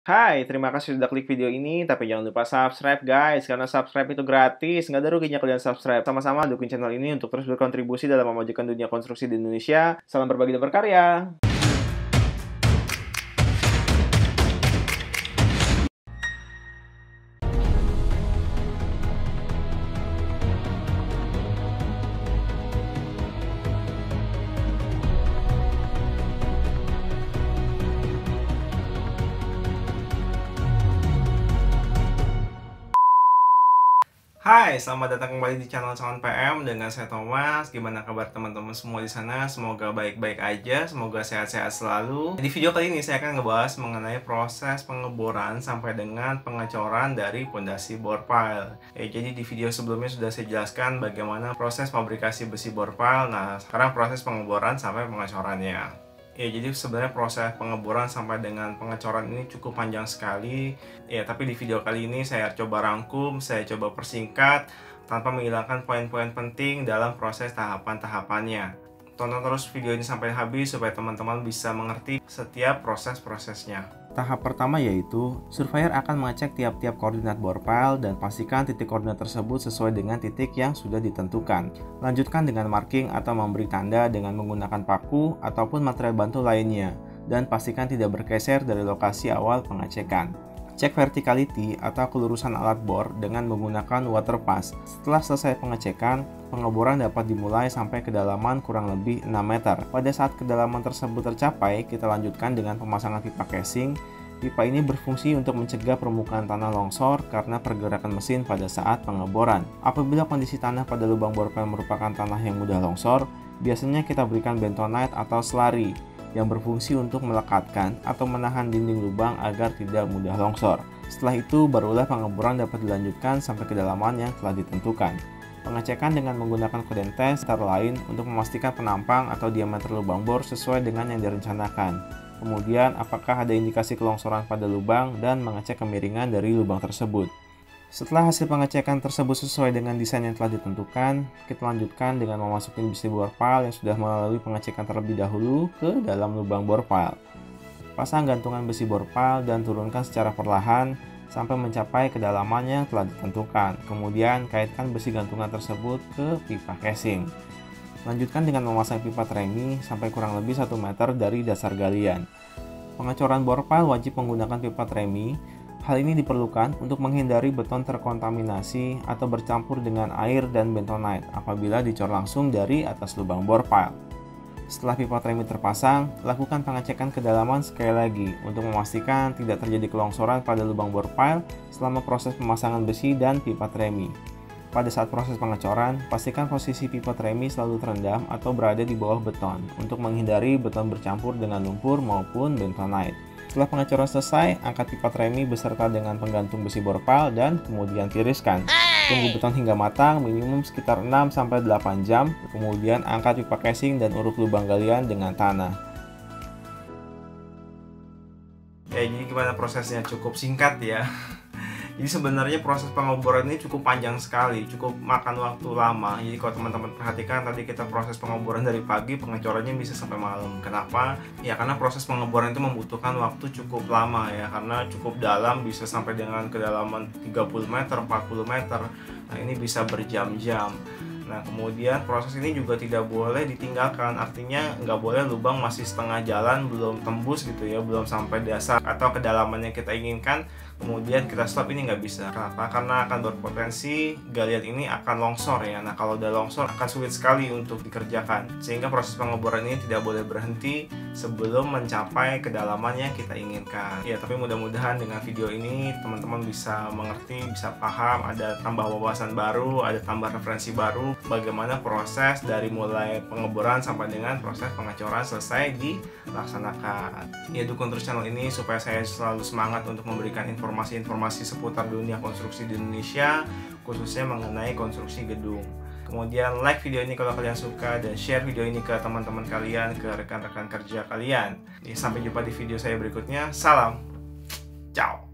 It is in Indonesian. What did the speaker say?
Hai, terima kasih sudah klik video ini, tapi jangan lupa subscribe guys, karena subscribe itu gratis, nggak ada ruginya kalian subscribe. Sama-sama dukung channel ini untuk terus berkontribusi dalam memajukan dunia konstruksi di Indonesia. Salam berbagi dan berkarya. Hai, selamat datang kembali di channel Calon PM dengan saya Thomas. Gimana kabar teman-teman semua di sana? Semoga baik-baik aja, semoga sehat-sehat selalu. Di video kali ini saya akan ngebahas mengenai proses pengeboran sampai dengan pengecoran dari pondasi bore pile. Jadi di video sebelumnya sudah saya jelaskan bagaimana proses fabrikasi besi bore pile. Nah, sekarang proses pengeboran sampai pengecorannya. Jadi sebenarnya proses pengeboran sampai dengan pengecoran ini cukup panjang sekali. Tapi di video kali ini saya coba rangkum, saya coba persingkat tanpa menghilangkan poin-poin penting dalam proses tahapan-tahapannya. Tonton terus video ini sampai habis supaya teman-teman bisa mengerti setiap proses-prosesnya. Tahap pertama yaitu, surveyor akan mengecek tiap-tiap koordinat bore pile dan pastikan titik koordinat tersebut sesuai dengan titik yang sudah ditentukan. Lanjutkan dengan marking atau memberi tanda dengan menggunakan paku ataupun material bantu lainnya, dan pastikan tidak bergeser dari lokasi awal pengecekan. Cek verticality atau kelurusan alat bor dengan menggunakan water pass. Setelah selesai pengecekan, pengeboran dapat dimulai sampai kedalaman kurang lebih 6 meter. Pada saat kedalaman tersebut tercapai, kita lanjutkan dengan pemasangan pipa casing. Pipa ini berfungsi untuk mencegah permukaan tanah longsor karena pergerakan mesin pada saat pengeboran. Apabila kondisi tanah pada lubang bor pile merupakan tanah yang mudah longsor, biasanya kita berikan bentonite atau slurry yang berfungsi untuk melekatkan atau menahan dinding lubang agar tidak mudah longsor. Setelah itu, barulah pengeboran dapat dilanjutkan sampai kedalaman yang telah ditentukan. Pengecekan dengan menggunakan koden tes antara lain untuk memastikan penampang atau diameter lubang bor sesuai dengan yang direncanakan. Kemudian, apakah ada indikasi kelongsoran pada lubang dan mengecek kemiringan dari lubang tersebut. Setelah hasil pengecekan tersebut sesuai dengan desain yang telah ditentukan, kita lanjutkan dengan memasukkan besi bore pile yang sudah melalui pengecekan terlebih dahulu ke dalam lubang bore pile. Pasang gantungan besi bore pile dan turunkan secara perlahan sampai mencapai kedalaman yang telah ditentukan. Kemudian kaitkan besi gantungan tersebut ke pipa casing. Lanjutkan dengan memasang pipa tremi sampai kurang lebih 1 meter dari dasar galian. Pengecoran bore pile wajib menggunakan pipa tremi. Hal ini diperlukan untuk menghindari beton terkontaminasi atau bercampur dengan air dan bentonite apabila dicor langsung dari atas lubang bore pile. Setelah pipa tremi terpasang, lakukan pengecekan kedalaman sekali lagi untuk memastikan tidak terjadi kelongsoran pada lubang bore pile selama proses pemasangan besi dan pipa tremi. Pada saat proses pengecoran, pastikan posisi pipa tremi selalu terendam atau berada di bawah beton untuk menghindari beton bercampur dengan lumpur maupun bentonite. Setelah pengecoran selesai, angkat pipa tremi beserta dengan penggantung besi bore pile dan kemudian tiriskan. Tunggu beton hingga matang minimum sekitar 6-8 jam, kemudian angkat pipa casing dan uruk lubang galian dengan tanah. Jadi gimana prosesnya? Cukup singkat ya. Jadi sebenarnya proses pengeboran ini cukup panjang sekali, cukup makan waktu lama. Jadi kalau teman-teman perhatikan tadi kita proses pengeboran dari pagi, pengecorannya bisa sampai malam. Kenapa? Ya karena proses pengeboran itu membutuhkan waktu cukup lama ya, karena cukup dalam, bisa sampai dengan kedalaman 30 meter, 40 meter. Nah ini bisa berjam-jam. Nah kemudian proses ini juga tidak boleh ditinggalkan, artinya nggak boleh lubang masih setengah jalan, belum tembus gitu ya, belum sampai dasar atau kedalaman yang kita inginkan, kemudian kita stop, ini nggak bisa. Kenapa? Karena akan berpotensi galian ini akan longsor ya. Nah kalau udah longsor akan sulit sekali untuk dikerjakan, sehingga proses pengeboran ini tidak boleh berhenti sebelum mencapai kedalaman yang kita inginkan. Ya tapi mudah-mudahan dengan video ini teman-teman bisa mengerti, bisa paham, ada tambah wawasan baru, ada tambah referensi baru bagaimana proses dari mulai pengeboran sampai dengan proses pengecoran selesai dilaksanakan. Ya dukung terus channel ini supaya saya selalu semangat untuk memberikan informasi-informasi seputar dunia konstruksi di Indonesia, khususnya mengenai konstruksi gedung. Kemudian like video ini kalau kalian suka dan share video ini ke teman-teman kalian, ke rekan-rekan kerja kalian. Sampai jumpa di video saya berikutnya. Salam, ciao.